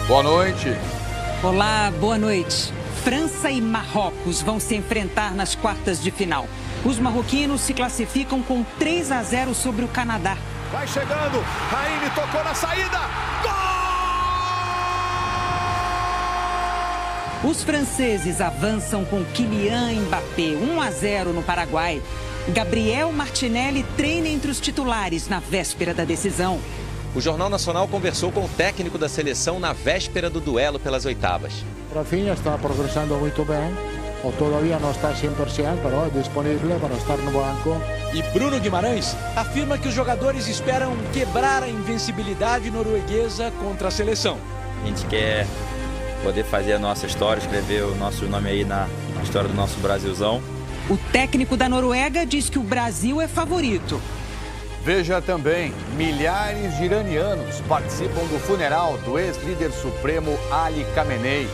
Boa noite. Olá, boa noite. França e Marrocos vão se enfrentar nas quartas de final. Os marroquinos se classificam com 3-0 sobre o Canadá. Vai chegando, Raine tocou na saída, gol! Os franceses avançam com Kylian Mbappé, 1-0 no Paraguai. Gabriel Martinelli treina entre os titulares na véspera da decisão. O Jornal Nacional conversou com o técnico da seleção na véspera do duelo pelas oitavas. Rafinha está progressando muito bem. Todavía não está 100%, mas é disponível para estar no banco. E Bruno Guimarães afirma que os jogadores esperam quebrar a invencibilidade norueguesa contra a seleção. A gente quer poder fazer a nossa história, escrever o nosso nome aí na história do nosso Brasilzão. O técnico da Noruega diz que o Brasil é favorito. Veja também, milhares de iranianos participam do funeral do ex-líder supremo Ali Khamenei.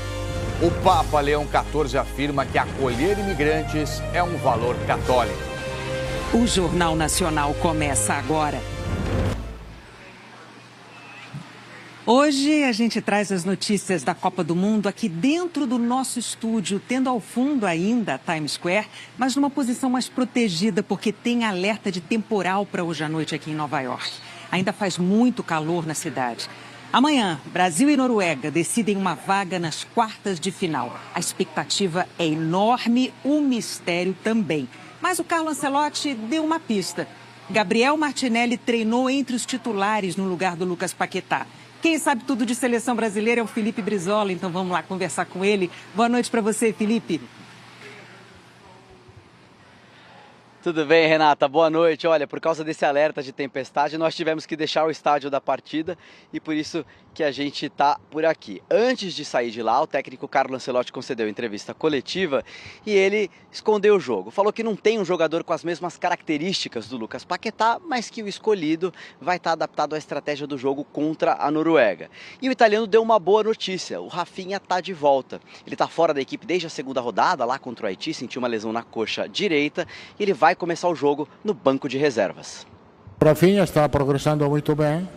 O Papa Leão XIV afirma que acolher imigrantes é um valor católico. O Jornal Nacional começa agora. Hoje a gente traz as notícias da Copa do Mundo aqui dentro do nosso estúdio, tendo ao fundo ainda a Times Square, mas numa posição mais protegida, porque tem alerta de temporal para hoje à noite aqui em Nova York. Ainda faz muito calor na cidade. Amanhã, Brasil e Noruega decidem uma vaga nas quartas de final. A expectativa é enorme, o mistério também. Mas o Carlo Ancelotti deu uma pista. Gabriel Martinelli treinou entre os titulares no lugar do Lucas Paquetá. Quem sabe tudo de seleção brasileira é o Felipe Brizola, então vamos lá conversar com ele. Boa noite para você, Felipe. Tudo bem, Renata? Boa noite. Olha, por causa desse alerta de tempestade, nós tivemos que deixar o estádio da partida e por isso que a gente está por aqui. Antes de sair de lá, o técnico Carlo Ancelotti concedeu entrevista coletiva e ele escondeu o jogo. Falou que não tem um jogador com as mesmas características do Lucas Paquetá, mas que o escolhido vai estar adaptado à estratégia do jogo contra a Noruega. E o italiano deu uma boa notícia, o Rafinha está de volta. Ele está fora da equipe desde a segunda rodada, lá contra o Haiti, sentiu uma lesão na coxa direita e ele vai começar o jogo no banco de reservas. Rafinha está progressando muito bem,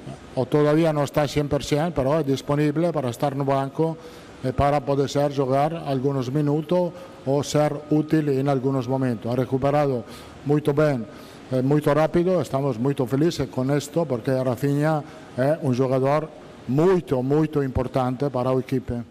todavía não está 100%, mas é disponível para estar no banco e para poder jogar alguns minutos ou ser útil em alguns momentos. Ha recuperado muito bem, muito rápido, estamos muito felizes com isto, porque Rafinha é um jogador muito importante para a equipe.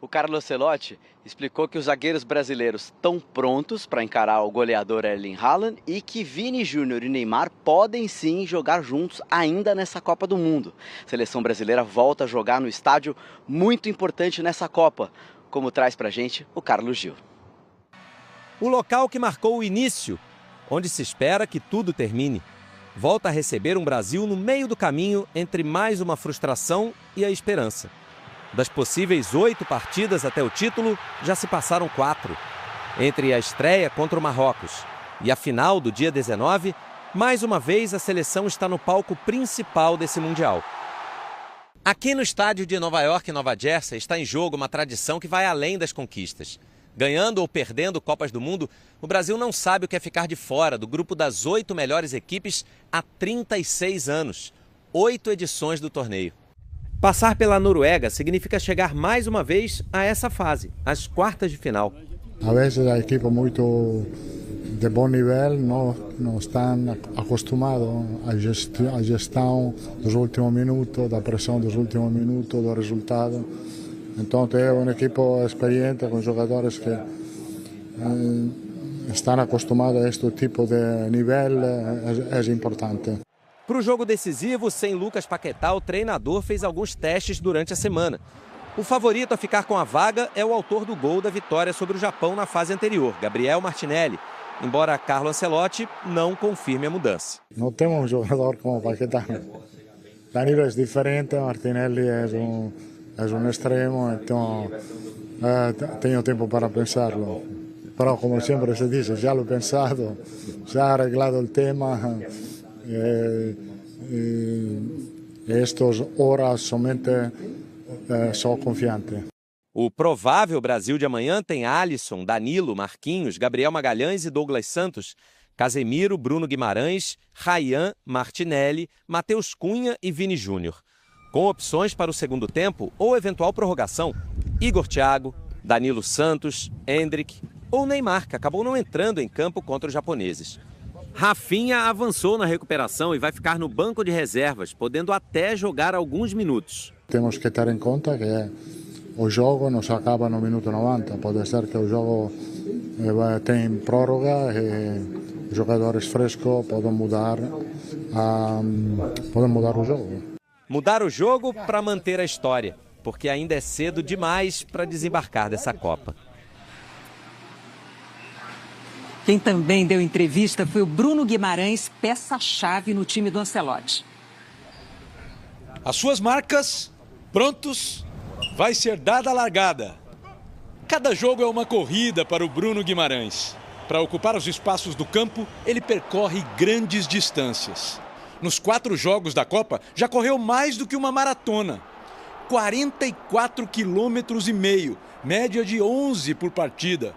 O Carlo Ancelotti explicou que os zagueiros brasileiros estão prontos para encarar o goleador Erling Haaland e que Vini Júnior e Neymar podem sim jogar juntos ainda nessa Copa do Mundo. A seleção brasileira volta a jogar no estádio muito importante nessa Copa, como traz pra gente o Carlos Gil. O local que marcou o início, onde se espera que tudo termine, volta a receber um Brasil no meio do caminho entre mais uma frustração e a esperança. Das possíveis 8 partidas até o título, já se passaram 4. Entre a estreia contra o Marrocos e a final do dia 19, mais uma vez a seleção está no palco principal desse Mundial. Aqui no estádio de Nova York e Nova Jersey está em jogo uma tradição que vai além das conquistas. Ganhando ou perdendo Copas do Mundo, o Brasil não sabe o que é ficar de fora do grupo das 8 melhores equipes há 36 anos. 8 edições do torneio. Passar pela Noruega significa chegar mais uma vez a essa fase, as quartas de final. A vezes a equipe muito de bom nível não estão acostumados à gestão dos últimos minutos, da pressão dos últimos minutos, do resultado. Então é uma equipe experiente com jogadores que estão acostumados a este tipo de nível, é importante. Para o jogo decisivo, sem Lucas Paquetá, o treinador fez alguns testes durante a semana. O favorito a ficar com a vaga é o autor do gol da vitória sobre o Japão na fase anterior, Gabriel Martinelli, embora Carlo Ancelotti não confirme a mudança. Não temos um jogador como Paquetá. Danilo é diferente, Martinelli é um extremo, então tenho tempo para pensá-lo. Mas, como sempre se diz, já lo pensado, já arreglado o tema. Estas horas somente sou confiante. O provável Brasil de amanhã tem Alisson, Danilo, Marquinhos, Gabriel Magalhães e Douglas Santos. Casemiro, Bruno Guimarães, Ryan, Martinelli, Matheus Cunha e Vini Júnior. Com opções para o segundo tempo ou eventual prorrogação, Igor Thiago, Danilo Santos, Endrick ou Neymar, que acabou não entrando em campo contra os japoneses. Rafinha avançou na recuperação e vai ficar no banco de reservas, podendo até jogar alguns minutos. Temos que ter em conta que o jogo não se acaba no minuto 90. Pode ser que o jogo tem prórroga e jogadores frescos podem mudar o jogo. Mudar o jogo para manter a história, porque ainda é cedo demais para desembarcar dessa Copa. Quem também deu entrevista foi o Bruno Guimarães, peça-chave no time do Ancelotti. As suas marcas, prontos, vai ser dada a largada. Cada jogo é uma corrida para o Bruno Guimarães. Para ocupar os espaços do campo, ele percorre grandes distâncias. Nos 4 jogos da Copa, já correu mais do que uma maratona. 44,5 km, média de 11 por partida.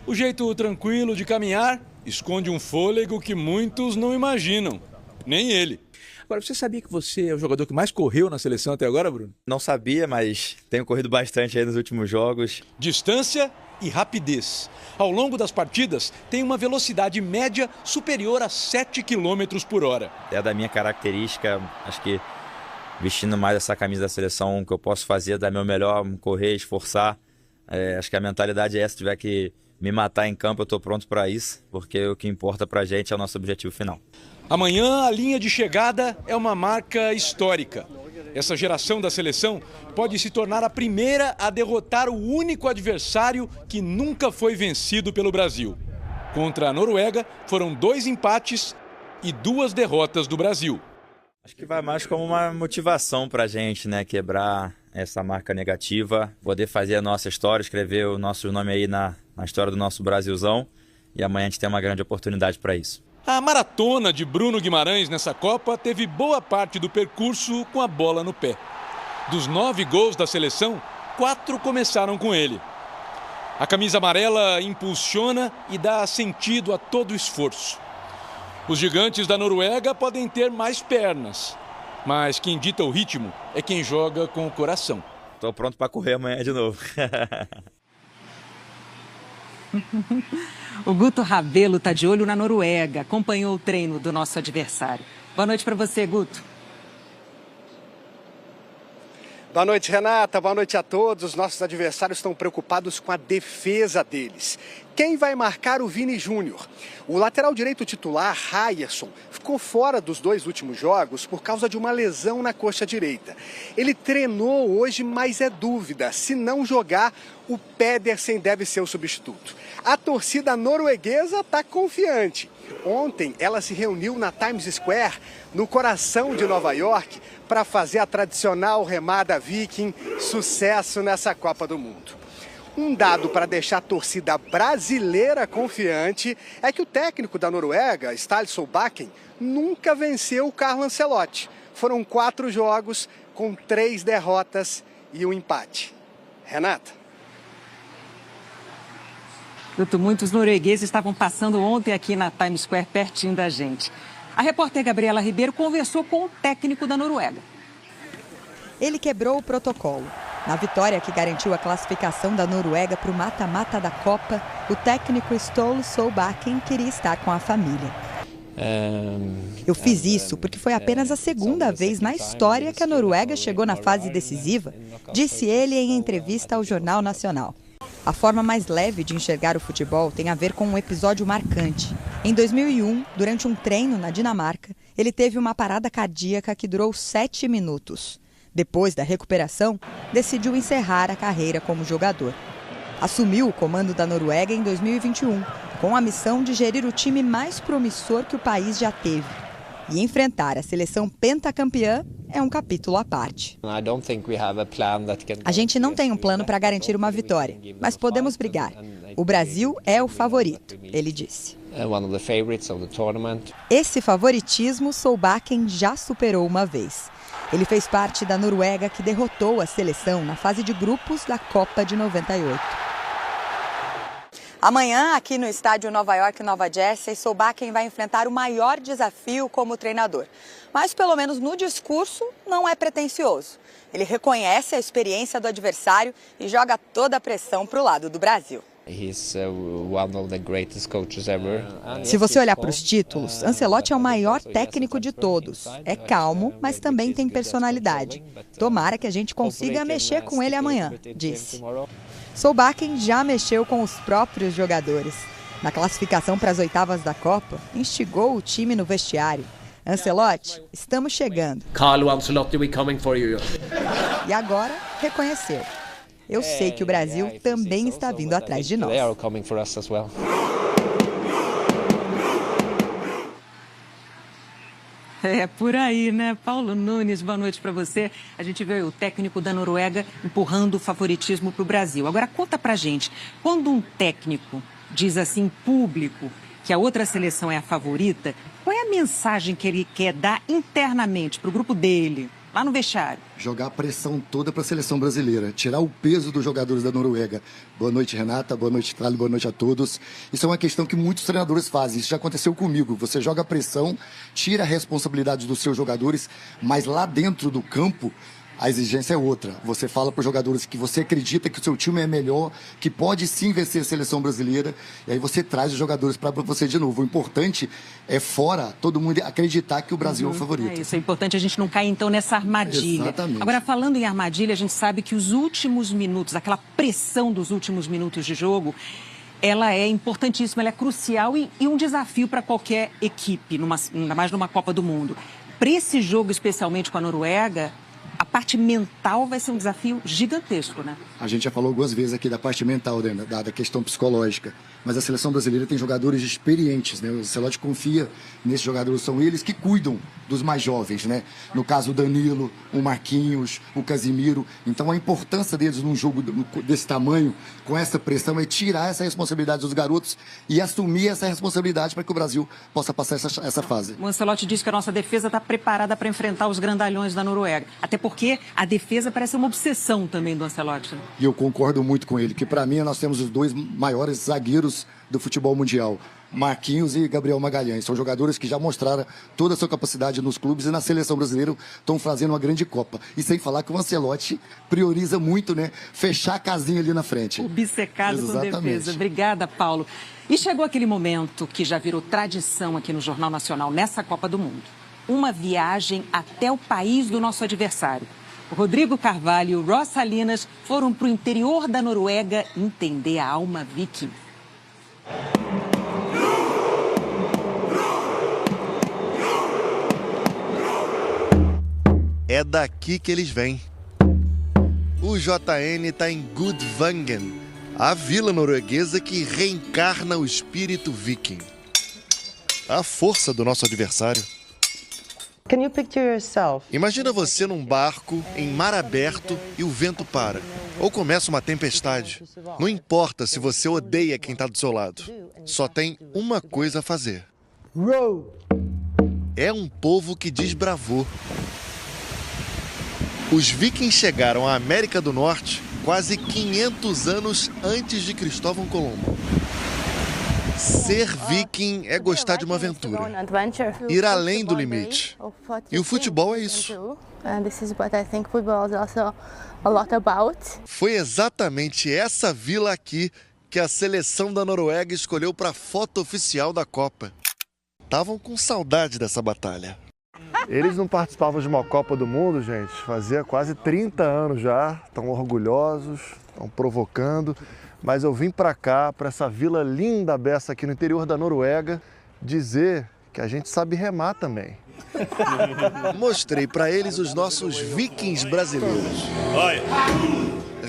O jeito tranquilo de caminhar esconde um fôlego que muitos não imaginam, nem ele. Agora, você sabia que você é o jogador que mais correu na seleção até agora, Bruno? Não sabia, mas tenho corrido bastante aí nos últimos jogos. Distância e rapidez. Ao longo das partidas, tem uma velocidade média superior a 7 km por hora. É da minha característica, acho que vestindo mais essa camisa da seleção, o que eu posso fazer é dar meu melhor, correr, esforçar. Acho que a mentalidade é essa, se tiver que me matar em campo, eu estou pronto para isso, porque o que importa para a gente é o nosso objetivo final. Amanhã, a linha de chegada é uma marca histórica. Essa geração da seleção pode se tornar a primeira a derrotar o único adversário que nunca foi vencido pelo Brasil. Contra a Noruega, foram 2 empates e 2 derrotas do Brasil. Acho que vai mais como uma motivação para a gente, né? Quebrar essa marca negativa, poder fazer a nossa história, escrever o nosso nome aí na história do nosso Brasilzão. E amanhã a gente tem uma grande oportunidade para isso. A maratona de Bruno Guimarães nessa Copa teve boa parte do percurso com a bola no pé. Dos 9 gols da seleção, 4 começaram com ele. A camisa amarela impulsiona e dá sentido a todo o esforço. Os gigantes da Noruega podem ter mais pernas, mas quem dita o ritmo é quem joga com o coração. Estou pronto para correr amanhã de novo. O Guto Rabelo está de olho na Noruega, acompanhou o treino do nosso adversário. Boa noite para você, Guto. Boa noite, Renata. Boa noite a todos. Os nossos adversários estão preocupados com a defesa deles. Quem vai marcar o Vini Júnior? O lateral direito titular, Ryerson, ficou fora dos 2 últimos jogos por causa de uma lesão na coxa direita. Ele treinou hoje, mas é dúvida. Se não jogar, o Pedersen deve ser o substituto. A torcida norueguesa está confiante. Ontem, ela se reuniu na Times Square, no coração de Nova York, para fazer a tradicional remada viking, sucesso nessa Copa do Mundo. Um dado para deixar a torcida brasileira confiante é que o técnico da Noruega, Ståle Solbakken, nunca venceu o Carlo Ancelotti. Foram 4 jogos com 3 derrotas e 1 empate. Renata. Guto, muitos noruegueses estavam passando ontem aqui na Times Square, pertinho da gente. A repórter Gabriela Ribeiro conversou com o técnico da Noruega. Ele quebrou o protocolo. Na vitória que garantiu a classificação da Noruega para o mata-mata da Copa, o técnico Ståle Solbakken queria estar com a família. Eu fiz isso porque foi apenas a segunda vez na história que a Noruega chegou na fase decisiva, disse ele em entrevista ao Jornal Nacional. A forma mais leve de enxergar o futebol tem a ver com um episódio marcante. Em 2001, durante um treino na Dinamarca, ele teve uma parada cardíaca que durou 7 minutos. Depois da recuperação, decidiu encerrar a carreira como jogador. Assumiu o comando da Noruega em 2021, com a missão de gerir o time mais promissor que o país já teve. E enfrentar a seleção pentacampeã é um capítulo à parte. A gente não tem um plano para garantir uma vitória, mas podemos brigar. O Brasil é o favorito, ele disse. Esse favoritismo Solbakken já superou uma vez. Ele fez parte da Noruega que derrotou a seleção na fase de grupos da Copa de 98. Amanhã, aqui no estádio Nova York, Nova Jersey, Solbakken vai enfrentar o maior desafio como treinador. Mas, pelo menos no discurso, não é pretensioso. Ele reconhece a experiência do adversário e joga toda a pressão para o lado do Brasil. Se você olhar para os títulos, Ancelotti é o maior técnico de todos. É calmo, mas também tem personalidade. Tomara que a gente consiga mexer com ele amanhã, disse. Solbakken já mexeu com os próprios jogadores. Na classificação para as oitavas da Copa, instigou o time no vestiário. Ancelotti, estamos chegando. Carlo Ancelotti, we're coming for you. E agora, reconheceu. Eu sei que o Brasil também está vindo atrás de nós. É por aí, né? Paulo Nunes, boa noite para você. A gente vê o técnico da Noruega empurrando o favoritismo para o Brasil. Agora, conta pra gente, quando um técnico diz assim em público que a outra seleção é a favorita, qual é a mensagem que ele quer dar internamente para o grupo dele, lá no vestiário? Jogar a pressão toda para a seleção brasileira, tirar o peso dos jogadores da Noruega. Boa noite, Renata, boa noite, Tralho, boa noite a todos. Isso é uma questão que muitos treinadores fazem, isso já aconteceu comigo. Você joga a pressão, tira a responsabilidade dos seus jogadores, mas lá dentro do campo, a exigência é outra. Você fala para os jogadores que você acredita que o seu time é melhor, que pode sim vencer a seleção brasileira, e aí você traz os jogadores para você de novo. O importante é fora todo mundo acreditar que o Brasil é o favorito. É isso, é importante a gente não cair então nessa armadilha. Exatamente. Agora, falando em armadilha, a gente sabe que os últimos minutos, aquela pressão dos últimos minutos de jogo, ela é importantíssima, ela é crucial e um desafio para qualquer equipe, ainda mais numa Copa do Mundo. Para esse jogo, especialmente com a Noruega, a parte mental vai ser um desafio gigantesco, né? A gente já falou algumas vezes aqui da parte mental, né, da questão psicológica. Mas a seleção brasileira tem jogadores experientes, né? O Ancelotti confia nesses jogadores, são eles que cuidam dos mais jovens, né? No caso, o Danilo, o Marquinhos, o Casimiro. Então, a importância deles num jogo desse tamanho, com essa pressão, é tirar essa responsabilidade dos garotos e assumir essa responsabilidade para que o Brasil possa passar essa fase. O Ancelotti disse que a nossa defesa está preparada para enfrentar os grandalhões da Noruega. Até porque a defesa parece uma obsessão também do Ancelotti. Né? E eu concordo muito com ele, que para mim nós temos os dois maiores zagueiros do futebol mundial, Marquinhos e Gabriel Magalhães. São jogadores que já mostraram toda a sua capacidade nos clubes e na seleção brasileira estão fazendo uma grande Copa. E sem falar que o Ancelotti prioriza muito, né? Fechar a casinha ali na frente. Obcecado com defesa. Obrigada, Paulo. E chegou aquele momento que já virou tradição aqui no Jornal Nacional, nessa Copa do Mundo. Uma viagem até o país do nosso adversário. O Rodrigo Carvalho e o Ross Salinas foram para o interior da Noruega entender a alma viking. É daqui que eles vêm. O JN está em Gudvangen, a vila norueguesa que reencarna o espírito viking. A força do nosso adversário. Imagina você num barco, em mar aberto e o vento para. Ou começa uma tempestade. Não importa se você odeia quem está do seu lado. Só tem uma coisa a fazer. É um povo que desbravou. Os vikings chegaram à América do Norte quase 500 anos antes de Cristóvão Colombo. Ser viking é gostar de uma aventura, ir além do limite. E o futebol é isso. Foi exatamente essa vila aqui que a seleção da Noruega escolheu para a foto oficial da Copa. Estavam com saudade dessa batalha. Eles não participavam de uma Copa do Mundo, gente, fazia quase 30 anos já. Estão orgulhosos, estão provocando. Mas eu vim para cá, para essa vila linda beça aqui no interior da Noruega, dizer que a gente sabe remar também. Mostrei para eles os nossos vikings brasileiros.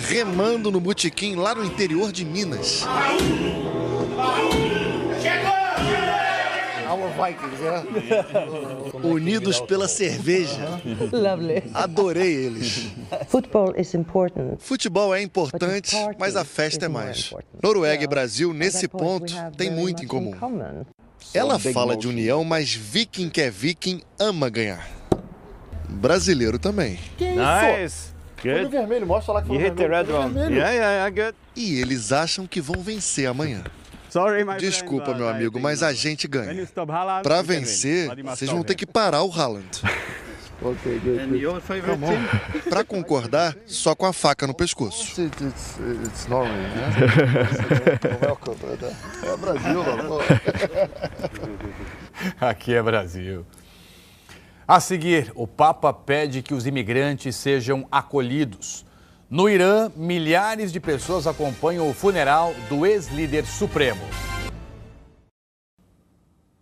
Remando no botequim lá no interior de Minas. Unidos pela cerveja. Adorei eles. Futebol é importante, mas a festa é mais. Noruega e Brasil, nesse ponto, têm muito em comum. Ela fala de união, mas viking que é viking ama ganhar. Brasileiro também. Nice. Foi no vermelho, mostra lá que foi no vermelho. E eles acham que vão vencer amanhã. Desculpa, meu amigo, mas a gente ganha. Para vencer, vocês vão ter que parar o Haaland. Para concordar, só com a faca no pescoço. It's Norway, né? É Brasil, não. Aqui é Brasil. A seguir, o Papa pede que os imigrantes sejam acolhidos. No Irã, milhares de pessoas acompanham o funeral do ex-líder supremo.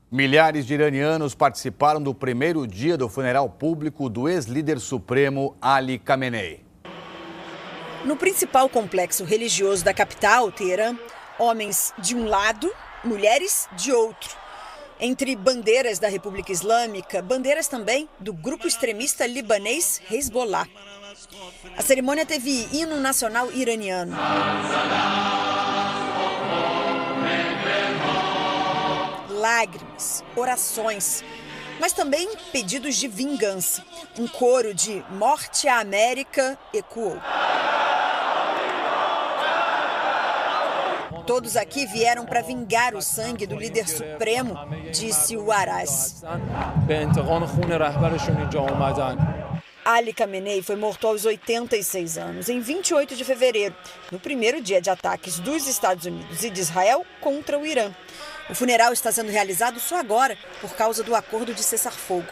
Milhares de iranianos participaram do primeiro dia do funeral público do ex-líder supremo Ali Khamenei. No principal complexo religioso da capital, Teherã, homens de um lado, mulheres de outro. Entre bandeiras da República Islâmica, bandeiras também do grupo extremista libanês Hezbollah. A cerimônia teve hino nacional iraniano. Lágrimas, orações, mas também pedidos de vingança. Um coro de morte à América ecoou. Todos aqui vieram para vingar o sangue do líder supremo, disse o Araz. Ali Khamenei foi morto aos 86 anos, em 28 de fevereiro, no primeiro dia de ataques dos Estados Unidos e de Israel contra o Irã. O funeral está sendo realizado só agora, por causa do acordo de cessar-fogo.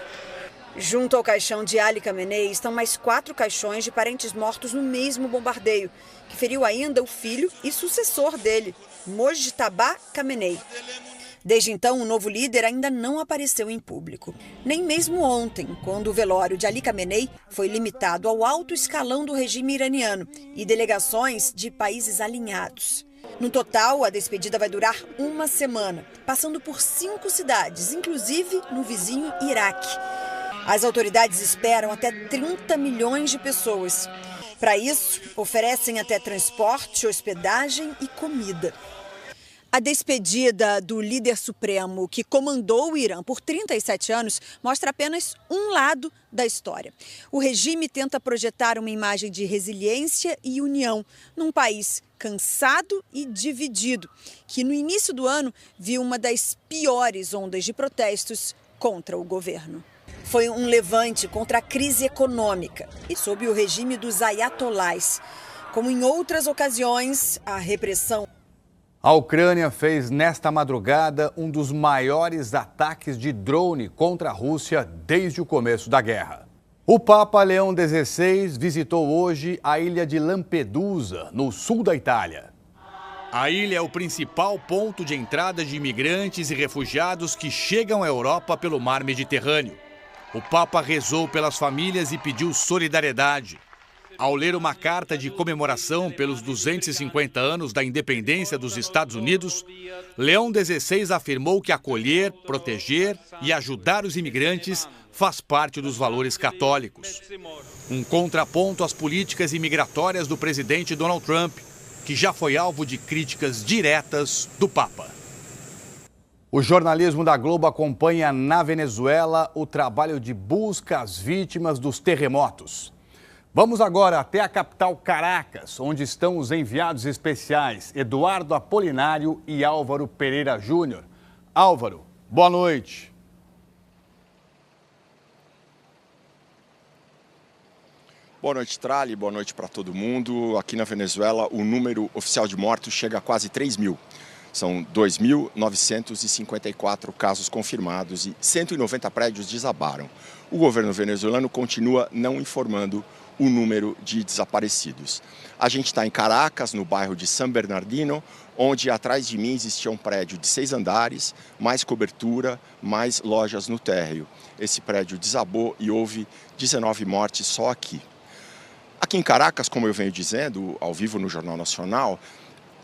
Junto ao caixão de Ali Khamenei estão mais 4 caixões de parentes mortos no mesmo bombardeio, que feriu ainda o filho e sucessor dele, Mojtaba Khamenei. Desde então, o novo líder ainda não apareceu em público. Nem mesmo ontem, quando o velório de Ali Khamenei foi limitado ao alto escalão do regime iraniano e delegações de países alinhados. No total, a despedida vai durar uma semana, passando por 5 cidades, inclusive no vizinho Iraque. As autoridades esperam até 30 milhões de pessoas. Para isso, oferecem até transporte, hospedagem e comida. A despedida do líder supremo que comandou o Irã por 37 anos mostra apenas um lado da história. O regime tenta projetar uma imagem de resiliência e união num país cansado e dividido, que no início do ano viu uma das piores ondas de protestos contra o governo. Foi um levante contra a crise econômica e sob o regime dos ayatolás. Como em outras ocasiões, a repressão. A Ucrânia fez nesta madrugada um dos maiores ataques de drone contra a Rússia desde o começo da guerra. O Papa Leão XVI visitou hoje a ilha de Lampedusa, no sul da Itália. A ilha é o principal ponto de entrada de imigrantes e refugiados que chegam à Europa pelo mar Mediterrâneo. O Papa rezou pelas famílias e pediu solidariedade. Ao ler uma carta de comemoração pelos 250 anos da independência dos Estados Unidos, Leão XVI afirmou que acolher, proteger e ajudar os imigrantes faz parte dos valores católicos. Um contraponto às políticas imigratórias do presidente Donald Trump, que já foi alvo de críticas diretas do Papa. O jornalismo da Globo acompanha na Venezuela o trabalho de busca às vítimas dos terremotos. Vamos agora até a capital Caracas, onde estão os enviados especiais Eduardo Apolinário e Álvaro Pereira Júnior. Álvaro, boa noite. Boa noite, Trali. Boa noite para todo mundo. Aqui na Venezuela, o número oficial de mortos chega a quase 3 mil. São 2.954 casos confirmados e 190 prédios desabaram. O governo venezuelano continua não informando o número de desaparecidos. A gente está em Caracas, no bairro de San Bernardino, onde atrás de mim existia um prédio de 6 andares, mais cobertura, mais lojas no térreo. Esse prédio desabou e houve 19 mortes só aqui. Aqui em Caracas, como eu venho dizendo, ao vivo no Jornal Nacional,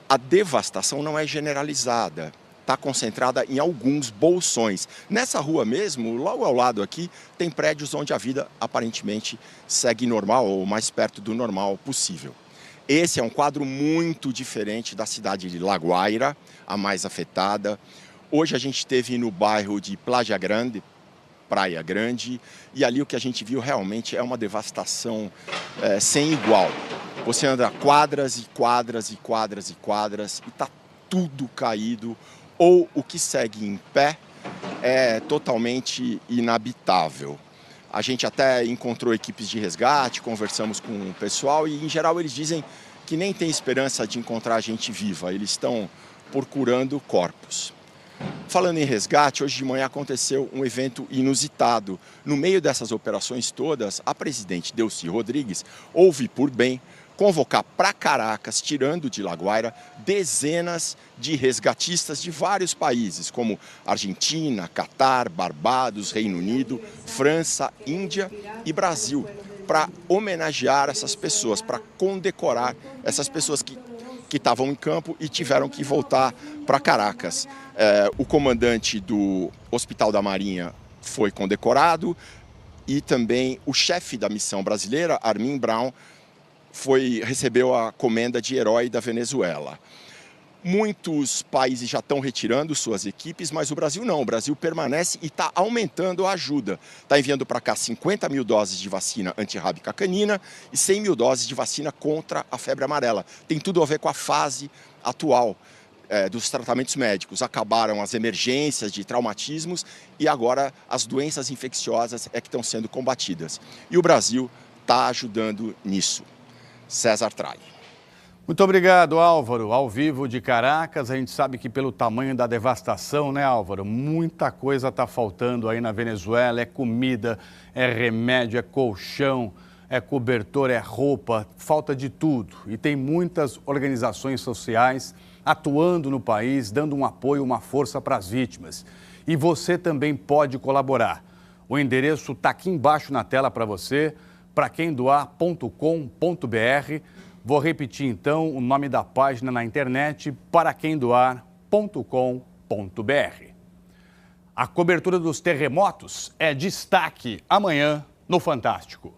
a devastação não é generalizada. Está concentrada em alguns bolsões. Nessa rua mesmo, logo ao lado aqui, tem prédios onde a vida aparentemente segue normal ou mais perto do normal possível. Esse é um quadro muito diferente da cidade de La Guaira, a mais afetada. Hoje a gente esteve no bairro de Playa Grande, Praia Grande, e ali o que a gente viu realmente é uma devastação sem igual. Você anda quadras e quadras e quadras e quadras e está tudo caído, ou o que segue em pé é totalmente inabitável. A gente até encontrou equipes de resgate, conversamos com o pessoal e, em geral, eles dizem que nem tem esperança de encontrar gente viva, eles estão procurando corpos. Falando em resgate, hoje de manhã aconteceu um evento inusitado. No meio dessas operações todas, a presidente Delcy Rodrigues houve por bem convocar para Caracas, tirando de La Guaira, dezenas de resgatistas de vários países, como Argentina, Catar, Barbados, Reino Unido, França, Índia e Brasil, para homenagear essas pessoas, para condecorar essas pessoas que estavam em campo e tiveram que voltar para Caracas. O comandante do Hospital da Marinha foi condecorado e também o chefe da missão brasileira, Armin Brown, recebeu a comenda de herói da Venezuela. Muitos países já estão retirando suas equipes, mas o Brasil não. O Brasil permanece e está aumentando a ajuda. Está enviando para cá 50 mil doses de vacina antirrábica canina e 100 mil doses de vacina contra a febre amarela. Tem tudo a ver com a fase atual dos tratamentos médicos. Acabaram as emergências de traumatismos e agora as doenças infecciosas é que estão sendo combatidas. E o Brasil está ajudando nisso. César Tralli. Muito obrigado, Álvaro. Ao vivo de Caracas, a gente sabe que pelo tamanho da devastação, né, Álvaro? Muita coisa está faltando aí na Venezuela. É comida, é remédio, é colchão, é cobertor, é roupa, falta de tudo. E tem muitas organizações sociais atuando no país, dando um apoio, uma força para as vítimas. E você também pode colaborar. O endereço está aqui embaixo na tela para você, paraquemdoar.com.br. Vou repetir então o nome da página na internet, paraquemdoar.com.br. A cobertura dos terremotos é destaque amanhã no Fantástico.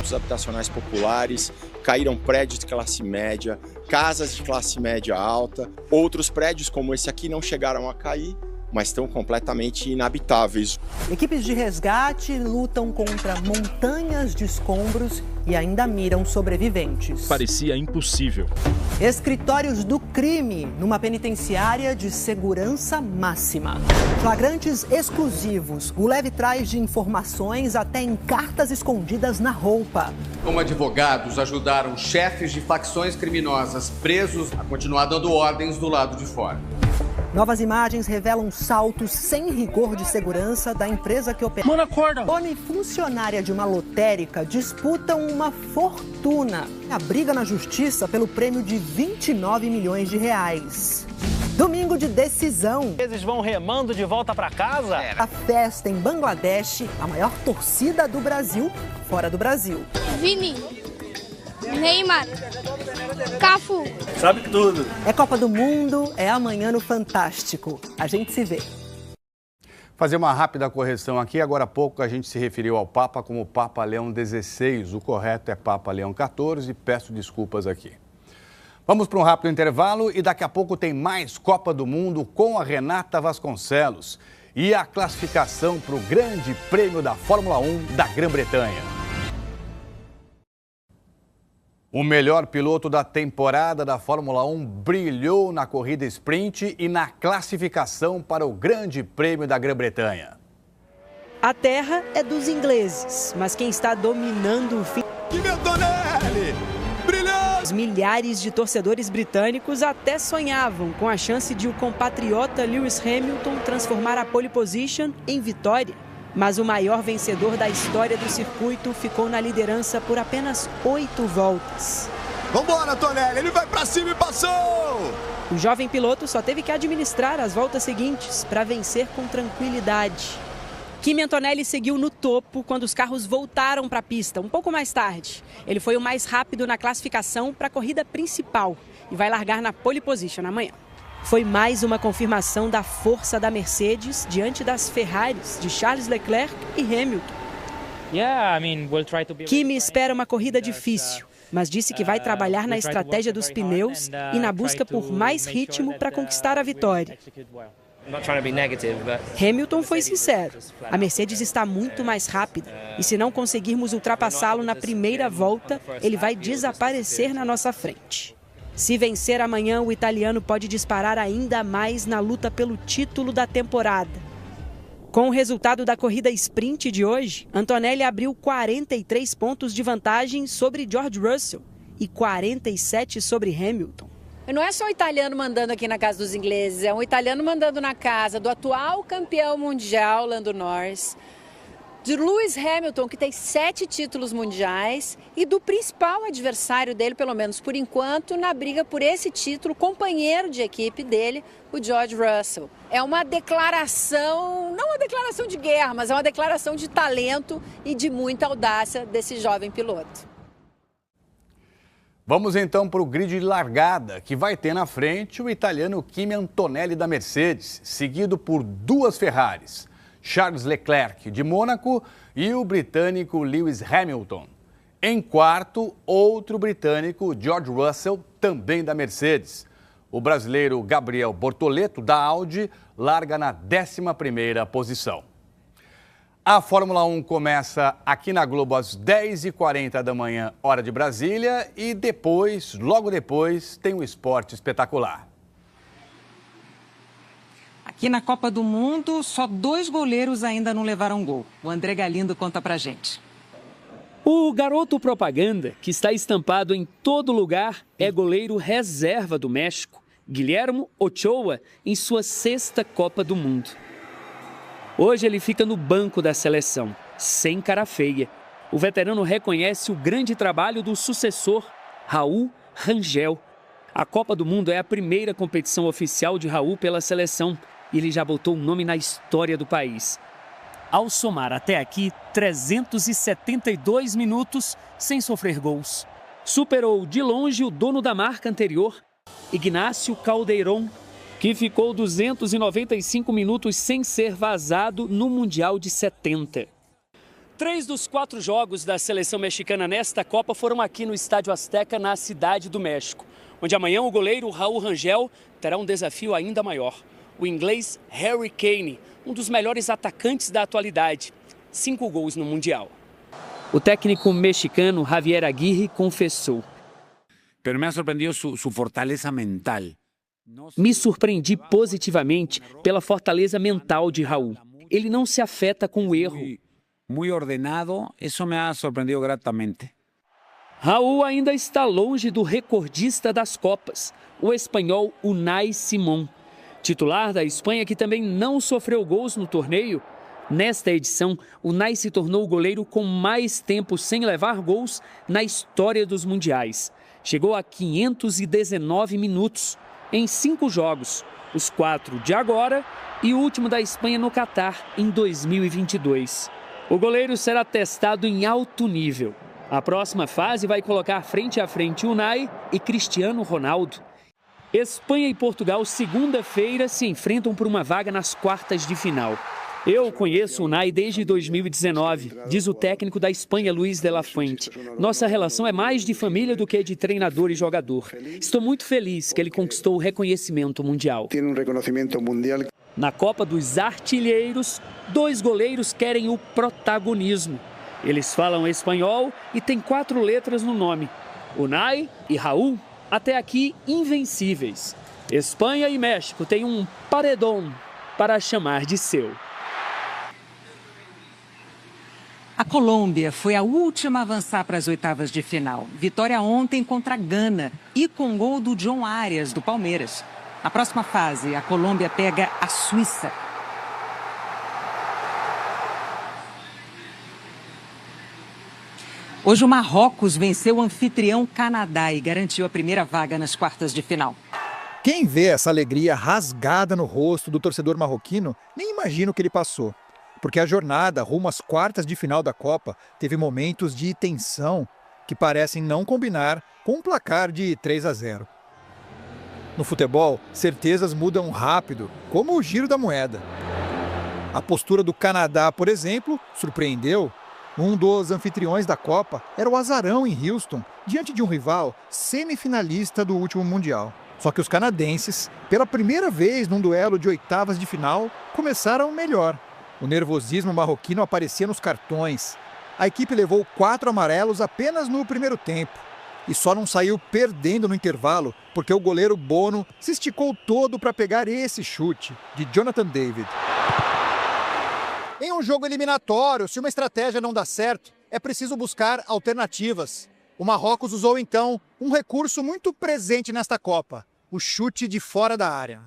Os habitacionais populares, caíram prédios de classe média, casas de classe média alta. Outros prédios como esse aqui não chegaram a cair, mas estão completamente inabitáveis. Equipes de resgate lutam contra montanhas de escombros e ainda miram sobreviventes. Parecia impossível. Escritórios do crime numa penitenciária de segurança máxima. Flagrantes exclusivos. O leve traz de informações até em cartas escondidas na roupa. Como advogados ajudaram chefes de facções criminosas presos a continuar dando ordens do lado de fora. Novas imagens revelam saltos sem rigor de segurança da empresa que opera. Mano, acorda! Dona e funcionária de uma lotérica disputam uma fortuna. A briga na justiça pelo prêmio de 29 milhões de reais. Domingo de decisão. Eles vão remando de volta para casa? A festa em Bangladesh, a maior torcida do Brasil, fora do Brasil. Vini, Neymar, Cafu. Sabe tudo. É Copa do Mundo, é amanhã no Fantástico. A gente se vê. Fazer uma rápida correção aqui. Agora há pouco a gente se referiu ao Papa como Papa Leão XVI. O correto é Papa Leão XIV. Peço desculpas aqui. Vamos para um rápido intervalo e daqui a pouco tem mais Copa do Mundo com a Renata Vasconcelos e a classificação para o Grande Prêmio da Fórmula 1 da Grã-Bretanha. O melhor piloto da temporada da Fórmula 1 brilhou na corrida sprint e na classificação para o Grande Prêmio da Grã-Bretanha. A terra é dos ingleses, mas quem está dominando o fim... Kimi Antonelli! Brilhante! Os milhares de torcedores britânicos até sonhavam com a chance de o compatriota Lewis Hamilton transformar a pole position em vitória. Mas o maior vencedor da história do circuito ficou na liderança por apenas 8 voltas. Vambora, Antonelli, ele vai pra cima e passou! O jovem piloto só teve que administrar as voltas seguintes para vencer com tranquilidade. Kimi Antonelli seguiu no topo quando os carros voltaram para a pista, um pouco mais tarde. Ele foi o mais rápido na classificação para a corrida principal e vai largar na pole position amanhã. Foi mais uma confirmação da força da Mercedes diante das Ferraris de Charles Leclerc e Hamilton. Kimi espera uma corrida difícil, mas disse que vai trabalhar na estratégia dos pneus e na busca por mais ritmo para conquistar a vitória. Hamilton foi sincero. A Mercedes está muito mais rápida e se não conseguirmos ultrapassá-lo na primeira volta, ele vai desaparecer na nossa frente. Se vencer amanhã, o italiano pode disparar ainda mais na luta pelo título da temporada. Com o resultado da corrida sprint de hoje, Antonelli abriu 43 pontos de vantagem sobre George Russell e 47 sobre Hamilton. Não é só o italiano mandando aqui na casa dos ingleses, é um italiano mandando na casa do atual campeão mundial, Lando Norris, de Lewis Hamilton, que tem 7 títulos mundiais, e do principal adversário dele, pelo menos por enquanto, na briga por esse título, companheiro de equipe dele, o George Russell. É uma declaração, não uma declaração de guerra, mas é uma declaração de talento e de muita audácia desse jovem piloto. Vamos então para o grid de largada, que vai ter na frente o italiano Kimi Antonelli da Mercedes, seguido por 2 Ferraris, Charles Leclerc de Mônaco e o britânico Lewis Hamilton. Em quarto, outro britânico, George Russell, também da Mercedes. O brasileiro Gabriel Bortoleto, da Audi, larga na 11ª posição. A Fórmula 1 começa aqui na Globo às 10h40 da manhã, hora de Brasília, e depois, logo depois, tem o Esporte Espetacular. Aqui na Copa do Mundo, só 2 goleiros ainda não levaram gol. O André Galindo conta pra gente. O garoto propaganda, que está estampado em todo lugar, é goleiro reserva do México, Guillermo Ochoa, em sua 6ª Copa do Mundo. Hoje ele fica no banco da seleção, sem cara feia. O veterano reconhece o grande trabalho do sucessor, Raul Rangel. A Copa do Mundo é a primeira competição oficial de Raul pela seleção e ele já botou um nome na história do país. Ao somar até aqui 372 minutos sem sofrer gols. Superou de longe o dono da marca anterior, Ignacio Caldeirón, que ficou 295 minutos sem ser vazado no Mundial de 70. 3 dos 4 jogos da seleção mexicana nesta Copa foram aqui no Estádio Azteca, na Cidade do México, onde amanhã o goleiro Raul Rangel terá um desafio ainda maior. O inglês Harry Kane, um dos melhores atacantes da atualidade, 5 gols no Mundial. O técnico mexicano Javier Aguirre confessou: "Pero me ha sorprendido su fortaleza mental. Me surpreendi positivamente pela fortaleza mental de Raul. Ele não se afeta com o erro. Muy ordenado, eso me ha sorprendido gratamente." Raul ainda está longe do recordista das Copas, o espanhol Unai Simón. Titular da Espanha, que também não sofreu gols no torneio. Nesta edição, Unai se tornou o goleiro com mais tempo sem levar gols na história dos mundiais. Chegou a 519 minutos em 5 jogos, os 4 de agora e o último da Espanha no Catar, em 2022. O goleiro será testado em alto nível. A próxima fase vai colocar frente a frente Unai e Cristiano Ronaldo. Espanha e Portugal, segunda-feira, se enfrentam por uma vaga nas quartas de final. Eu conheço o Unai desde 2019, diz o técnico da Espanha, Luis de la Fuente. Nossa relação é mais de família do que de treinador e jogador. Estou muito feliz que ele conquistou o reconhecimento mundial. Na Copa dos Artilheiros, 2 goleiros querem o protagonismo. Eles falam espanhol e têm 4 letras no nome. Unai e Raul, até aqui invencíveis. Espanha e México têm um paredão para chamar de seu. A Colômbia foi a última a avançar para as oitavas de final. Vitória ontem contra a Gana e com gol do John Arias, do Palmeiras. Na próxima fase, a Colômbia pega a Suíça. Hoje o Marrocos venceu o anfitrião Canadá e garantiu a primeira vaga nas quartas de final. Quem vê essa alegria rasgada no rosto do torcedor marroquino nem imagina o que ele passou. Porque a jornada rumo às quartas de final da Copa teve momentos de tensão que parecem não combinar com um placar de 3-0. No futebol, certezas mudam rápido, como o giro da moeda. A postura do Canadá, por exemplo, surpreendeu. Um dos anfitriões da Copa era o azarão em Houston, diante de um rival semifinalista do último Mundial. Só que os canadenses, pela primeira vez num duelo de oitavas de final, começaram melhor. O nervosismo marroquino aparecia nos cartões. A equipe levou 4 amarelos apenas no primeiro tempo. E só não saiu perdendo no intervalo porque o goleiro Bono se esticou todo para pegar esse chute de Jonathan David. Em um jogo eliminatório, se uma estratégia não dá certo, é preciso buscar alternativas. O Marrocos usou então um recurso muito presente nesta Copa, o chute de fora da área.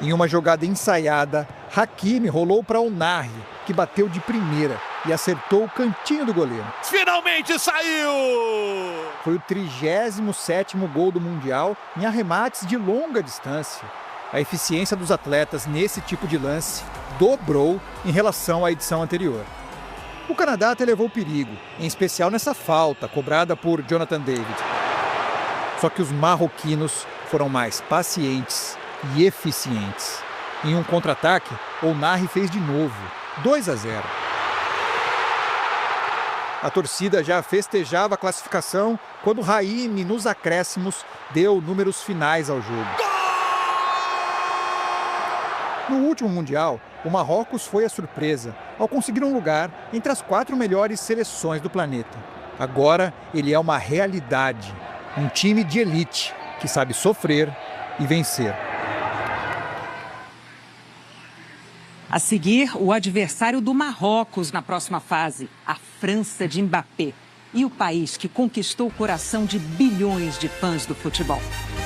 Em uma jogada ensaiada, Hakimi rolou para o Narri, que bateu de primeira e acertou o cantinho do goleiro. Finalmente saiu! Foi o 37º gol do Mundial em arremates de longa distância. A eficiência dos atletas nesse tipo de lance dobrou em relação à edição anterior. O Canadá até levou perigo, em especial nessa falta cobrada por Jonathan David. Só que os marroquinos foram mais pacientes e eficientes. Em um contra-ataque, o Narri fez de novo, 2-0. A torcida já festejava a classificação quando Raimi, nos acréscimos, deu números finais ao jogo. No último Mundial, o Marrocos foi a surpresa ao conseguir um lugar entre as 4 melhores seleções do planeta. Agora, ele é uma realidade, um time de elite que sabe sofrer e vencer. A seguir, o adversário do Marrocos na próxima fase, a França de Mbappé. E o país que conquistou o coração de bilhões de fãs do futebol.